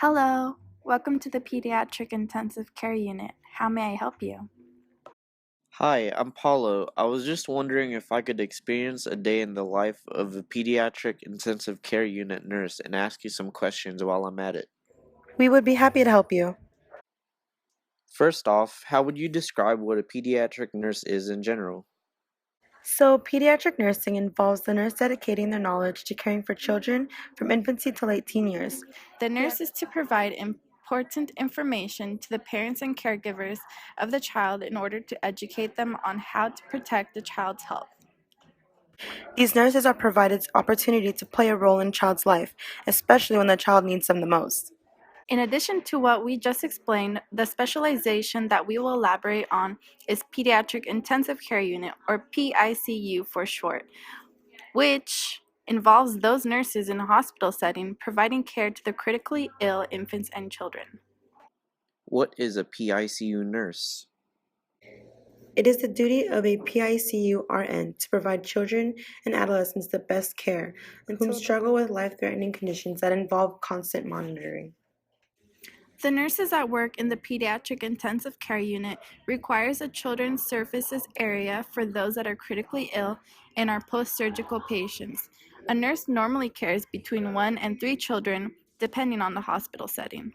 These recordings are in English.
Hello, welcome to the Pediatric Intensive Care Unit. How may I help you? Hi, I'm Paulo. I was just wondering if I could experience a day in the life of a pediatric intensive care unit nurse and ask you some questions while I'm at it. We would be happy to help you. First off, how would you describe what a pediatric nurse is in general? So, pediatric nursing involves the nurse dedicating their knowledge to caring for children from infancy to late teen years. The nurse is to provide important information to the parents and caregivers of the child in order to educate them on how to protect the child's health. These nurses are provided opportunity to play a role in a child's life, especially when the child needs them the most. In addition to what we just explained, the specialization that we will elaborate on is Pediatric Intensive Care Unit, or PICU for short, which involves those nurses in a hospital setting providing care to the critically ill infants and children. What is a PICU nurse? It is the duty of a PICU RN to provide children and adolescents the best care whom struggle with life-threatening conditions that involve constant monitoring. The nurses that work in the Pediatric Intensive Care Unit requires a children's services area for those that are critically ill and are post-surgical patients. A nurse normally cares between 1 and 3 children, depending on the hospital setting.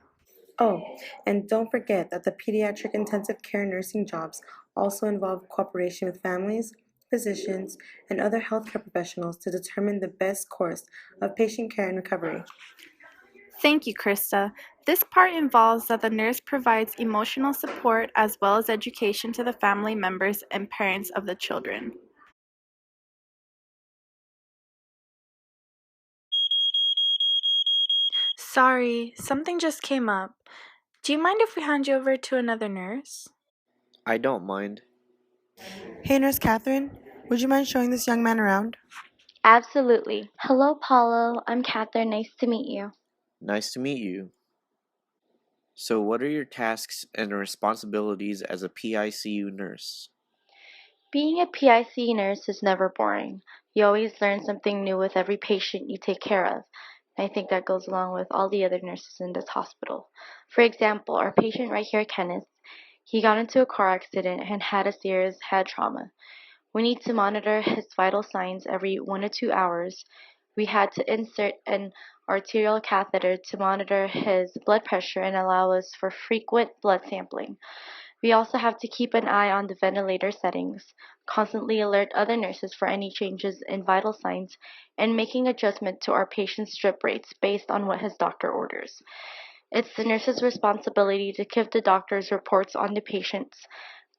Oh, and don't forget that the pediatric intensive care nursing jobs also involve cooperation with families, physicians, and other healthcare professionals to determine the best course of patient care and recovery. Thank you, Krista. This part involves that the nurse provides emotional support as well as education to the family members and parents of the children. Sorry, something just came up. Do you mind if we hand you over to another nurse? I don't mind. Hey, Nurse Catherine, would you mind showing this young man around? Absolutely. Hello, Paulo. I'm Catherine. Nice to meet you. Nice to meet you. So, what are your tasks and responsibilities as a PICU nurse? Being a PIC nurse is never boring. You always learn something new with every patient you take care of. I think that goes along with all the other nurses in this hospital. For example, our patient right here, Kenneth, he got into a car accident and had a serious head trauma. We need to monitor his vital signs every 1 to 2 hours. We had to insert an arterial catheter to monitor his blood pressure and allow us for frequent blood sampling. We also have to keep an eye on the ventilator settings, constantly alert other nurses for any changes in vital signs, and making adjustment to our patient's drip rates based on what his doctor orders. It's the nurse's responsibility to give the doctor's reports on the patient's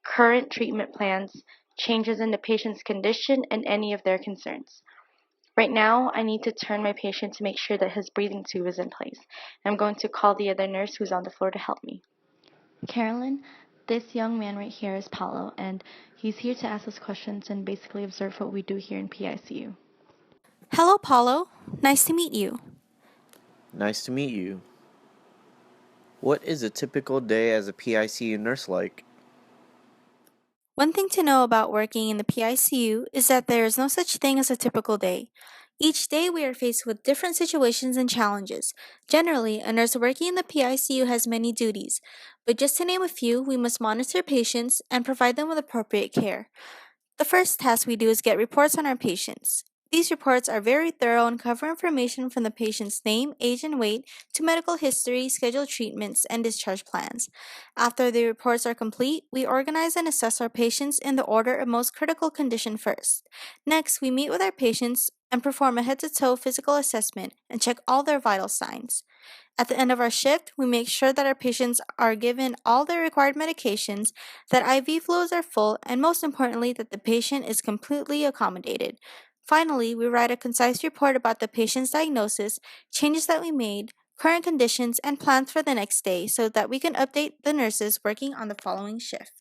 current treatment plans, changes in the patient's condition, and any of their concerns. Right now, I need to turn my patient to make sure that his breathing tube is in place. I'm going to call the other nurse who's on the floor to help me. Carolyn, this young man right here is Paulo, and he's here to ask us questions and basically observe what we do here in PICU. Hello, Paulo. Nice to meet you. Nice to meet you. What is a typical day as a PICU nurse like? One thing to know about working in the PICU is that there is no such thing as a typical day. Each day we are faced with different situations and challenges. Generally, a nurse working in the PICU has many duties, but just to name a few, we must monitor patients and provide them with appropriate care. The first task we do is get reports on our patients. These reports are very thorough and cover information from the patient's name, age, and weight to medical history, scheduled treatments, and discharge plans. After the reports are complete, we organize and assess our patients in the order of most critical condition first. Next, we meet with our patients and perform a head to toe physical assessment and check all their vital signs. At the end of our shift, we make sure that our patients are given all their required medications, that IV fluids are full, and most importantly, that the patient is completely accommodated. Finally, we write a concise report about the patient's diagnosis, changes that we made, current conditions, and plans for the next day so that we can update the nurses working on the following shift.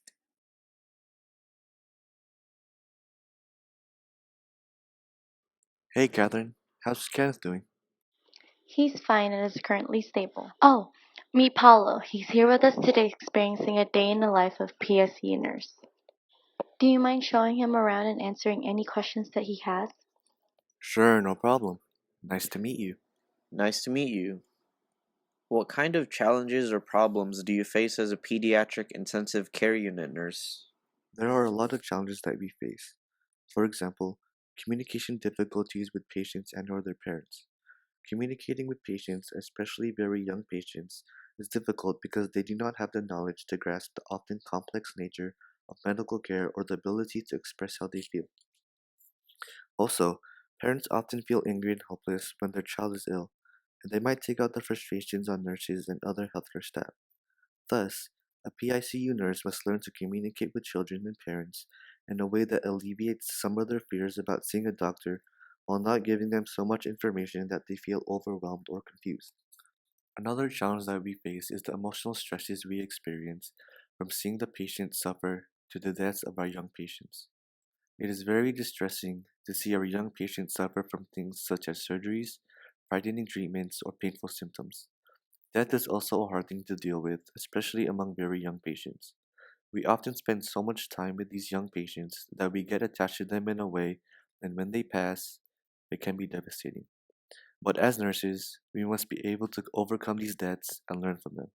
Hey, Catherine. How's Kenneth doing? He's fine and is currently stable. Oh, meet Paulo. He's here with us today experiencing a day in the life of PSC nurse. Do you mind showing him around and answering any questions that he has? Sure, no problem. Nice to meet you. Nice to meet you. What kind of challenges or problems do you face as a pediatric intensive care unit nurse? There are a lot of challenges that we face. For example, communication difficulties with patients and or their parents. Communicating with patients, especially very young patients, is difficult because they do not have the knowledge to grasp the often complex nature of medical care or the ability to express how they feel. Also, parents often feel angry and helpless when their child is ill, and they might take out their frustrations on nurses and other healthcare staff. Thus, a PICU nurse must learn to communicate with children and parents in a way that alleviates some of their fears about seeing a doctor while not giving them so much information that they feel overwhelmed or confused. Another challenge that we face is the emotional stresses we experience from seeing the patient suffer to the deaths of our young patients. It is very distressing to see our young patients suffer from things such as surgeries, frightening treatments, or painful symptoms. Death is also a hard thing to deal with, especially among very young patients. We often spend so much time with these young patients that we get attached to them in a way, and when they pass, it can be devastating. But as nurses, we must be able to overcome these deaths and learn from them.